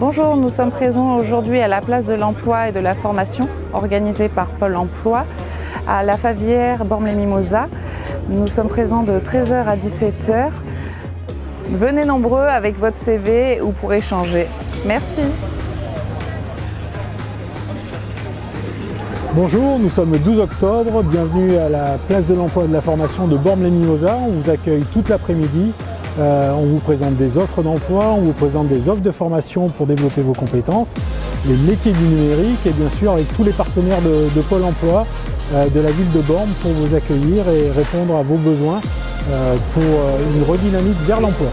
Bonjour, nous sommes présents aujourd'hui à la place de l'emploi et de la formation organisée par Pôle emploi à la Favière Bormes-les-Mimosas. Nous sommes présents de 13h à 17h. Venez nombreux avec votre CV ou pour échanger. Merci. Bonjour, nous sommes le 12 octobre, bienvenue à la place de l'emploi et de la formation de Bormes-les-Mimosas. On vous accueille toute l'après-midi, on vous présente des offres d'emploi, on vous présente des offres de formation pour développer vos compétences, les métiers du numérique et bien sûr avec tous les partenaires de Pôle emploi de la ville de Bormes pour vous accueillir et répondre à vos besoins pour une redynamique vers l'emploi.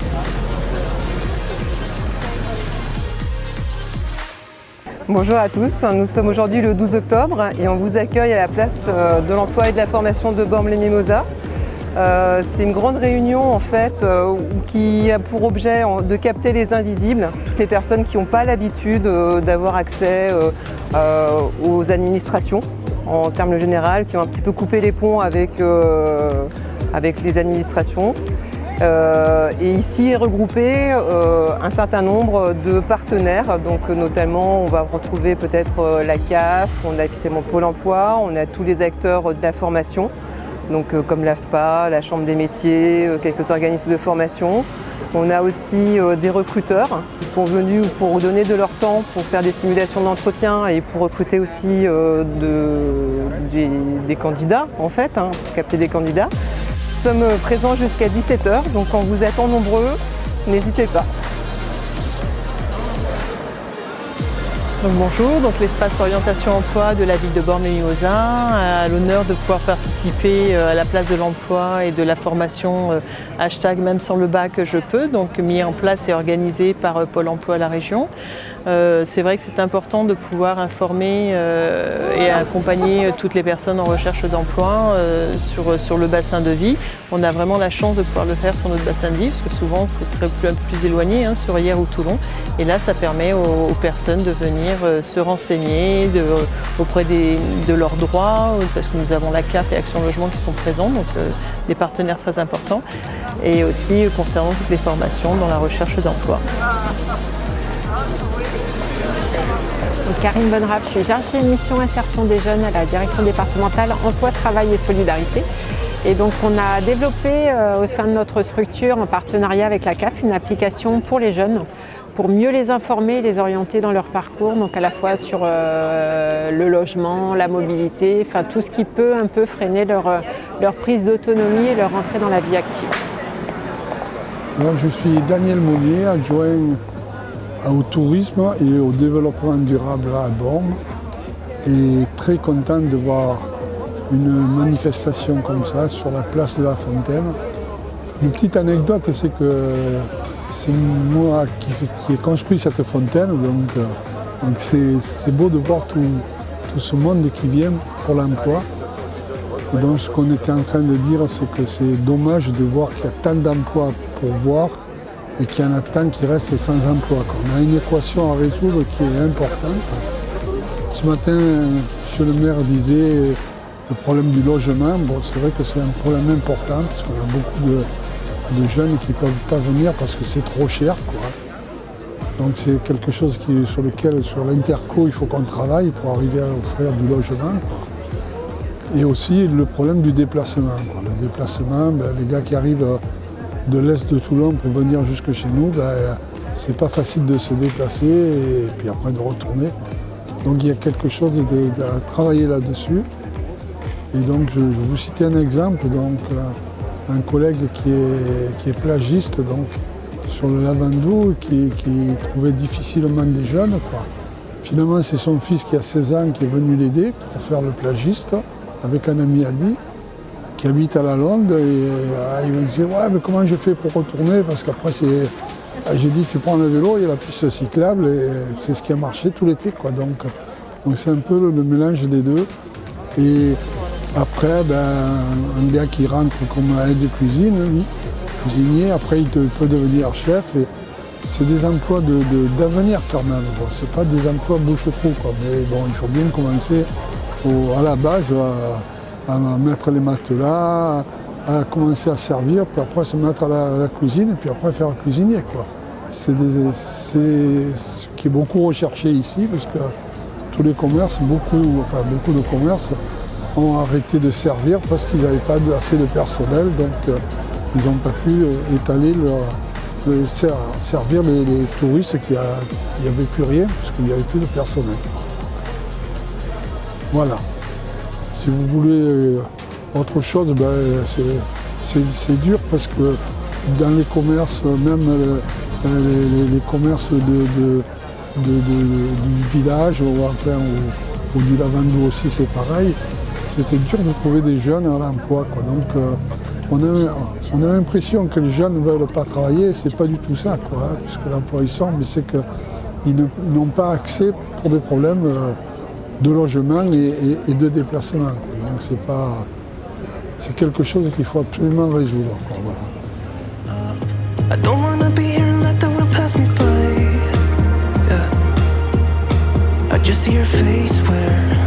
Bonjour à tous, nous sommes aujourd'hui le 12 octobre et on vous accueille à la place de l'emploi et de la formation de Bormes-les-Mimosas. C'est une grande réunion en fait qui a pour objet de capter les invisibles, toutes les personnes qui n'ont pas l'habitude d'avoir accès aux administrations en termes généraux, qui ont un petit peu coupé les ponts avec les administrations. Et ici est regroupé un certain nombre de partenaires, donc notamment on va retrouver peut-être la CAF, on a évidemment Pôle emploi, on a tous les acteurs de la formation, donc comme l'AFPA, la Chambre des métiers, quelques organismes de formation. On a aussi des recruteurs qui sont venus pour donner de leur temps pour faire des simulations d'entretien et pour recruter aussi des candidats en fait, pour capter des candidats. Nous sommes présents jusqu'à 17h, donc on vous attend nombreux, n'hésitez pas. Donc bonjour, donc l'espace orientation emploi de la ville de Bormes-les-Mimosas a l'honneur de pouvoir participer à la place de l'emploi et de la formation hashtag même sans le bac je peux, donc mis en place et organisé par Pôle emploi à la région. C'est vrai que c'est important de pouvoir informer et accompagner toutes les personnes en recherche d'emploi sur le bassin de vie. On a vraiment la chance de pouvoir le faire sur notre bassin de vie parce que souvent c'est un peu plus éloigné, sur Hyères ou Toulon. Et là ça permet aux personnes de venir se renseigner auprès de leurs droits, parce que nous avons la CAF et Action Logement qui sont présents, donc des partenaires très importants, et aussi concernant toutes les formations dans la recherche d'emploi. Karine Bonrave, je suis chargée de mission insertion des jeunes à la direction départementale emploi, travail et solidarité. Et donc on a développé au sein de notre structure en partenariat avec la CAF une application pour les jeunes pour mieux les informer et les orienter dans leur parcours, donc à la fois sur le logement, la mobilité, enfin tout ce qui peut un peu freiner leur prise d'autonomie et leur entrée dans la vie active. Alors, je suis Daniel Monnier, adjoint au tourisme et au développement durable à Bormes, et très content de voir une manifestation comme ça sur la place de la Fontaine. Une petite anecdote, c'est que c'est moi qui ai construit cette fontaine, donc c'est beau de voir tout ce monde qui vient pour l'emploi. Et donc ce qu'on était en train de dire, c'est que c'est dommage de voir qu'il y a tant d'emplois pour voir et qu'il y en a tant qui restent sans emploi. On a une équation à résoudre qui est importante. Ce matin, M. le maire disait le problème du logement. Bon, c'est vrai que c'est un problème important parce qu'on a beaucoup de jeunes qui ne peuvent pas venir parce que c'est trop cher, Donc c'est quelque chose sur l'Interco, il faut qu'on travaille pour arriver à offrir du logement, Et aussi le problème du déplacement. Le déplacement, les gars qui arrivent de l'est de Toulon pour venir jusque chez nous, c'est pas facile de se déplacer et puis après de retourner. Donc il y a quelque chose à travailler là-dessus. Et donc je vais vous citer un exemple. Donc, un collègue qui est plagiste sur le Lavandou, qui trouvait difficilement des jeunes. Finalement, c'est son fils qui a 16 ans qui est venu l'aider pour faire le plagiste avec un ami à lui qui habite à la Londe. Et il m'a dit ouais, mais comment je fais pour retourner? Parce qu'après, j'ai dit tu prends le vélo, il y a la piste cyclable et c'est ce qui a marché tout l'été. Donc c'est un peu le mélange des deux. Et après, un gars qui rentre comme aide de cuisine, lui, cuisinier, après il peut devenir chef. Et c'est des emplois d'avenir quand même. Bon, c'est pas des emplois bouche-trou, mais bon, il faut bien commencer à la base à mettre les matelas, à commencer à servir, puis après se mettre à la cuisine, et puis après faire cuisinier. c'est ce qui est beaucoup recherché ici, parce que tous les commerces, beaucoup de commerces ont arrêté de servir parce qu'ils n'avaient pas assez de personnel, donc ils n'ont pas pu étaler servir les touristes qui n'y avait plus rien, parce qu'il n'y avait plus de personnel. Voilà. Si vous voulez autre chose, c'est dur parce que dans les commerces, même les commerces du village ou du Lavandou aussi, c'est pareil. C'était dur de trouver des jeunes à l'emploi. Donc on a l'impression que les jeunes ne veulent pas travailler, c'est pas du tout ça, puisque l'emploi ils sont, mais c'est qu'ils n'ont pas accès pour des problèmes de logement et de déplacement. Donc c'est quelque chose qu'il faut absolument résoudre. I don't wanna be here and let the world pass me by. Yeah. I just see your face where